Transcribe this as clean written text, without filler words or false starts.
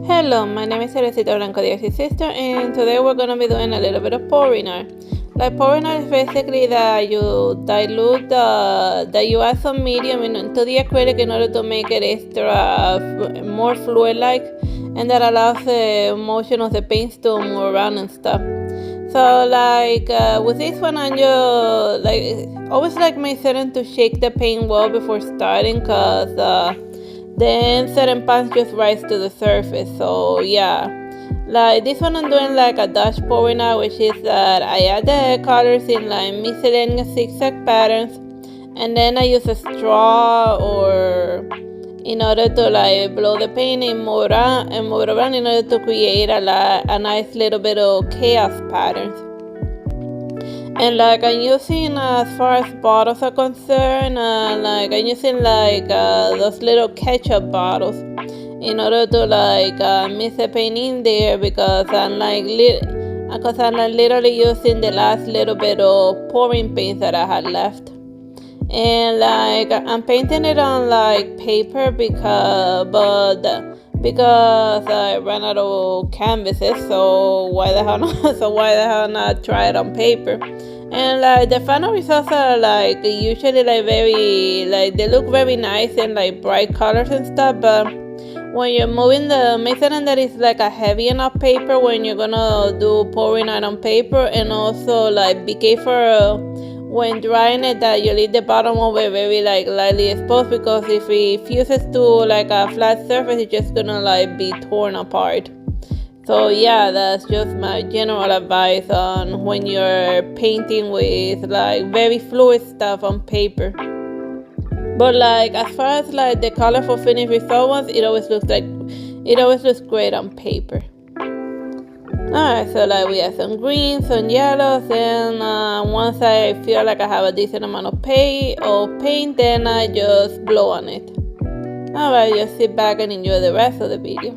Hello, my name is Teresita Blanco, the Artsy Sister, and today we're going to be doing a little bit of pouring art. Like pouring art is basically that you dilute that you add some medium into the acrylic in order to make it extra more fluid-like, and that allows the motion of the paints to move around and stuff. So like with this one, I just always like my setting to shake the paint well before starting, cause then certain parts just rise to the surface. So yeah, like this one I'm doing like a dash pouring art, which is that I add the colors in like miscellaneous zigzag patterns, and then I use a straw or in order to like blow the paint and move around in order to create a nice little bit of chaos patterns. And like I'm using, as far as bottles are concerned, like I'm using like those little ketchup bottles in order to like mix the paint in there, because I'm literally using the last little bit of pouring paint that I had left. And like I'm painting it on like paper because I ran out of canvases, so why the hell not try it on paper? And like the final results are like usually like very like they look very nice and like bright colors and stuff, but when you're moving make certain that it's like a heavy enough paper when you're gonna do pouring art on paper, and also like be careful when drying it that you leave the bottom of it very like lightly exposed, because if it fuses to like a flat surface, it's just gonna like be torn apart. So yeah, that's just my general advice on when you're painting with like very fluid stuff on paper. But like as far as like the colorful finished result ones, it always looks great on paper. Alright, so like we have some greens, some yellows, and once I feel like I have a decent amount of paint, then I just blow on it. Alright, just sit back and enjoy the rest of the video.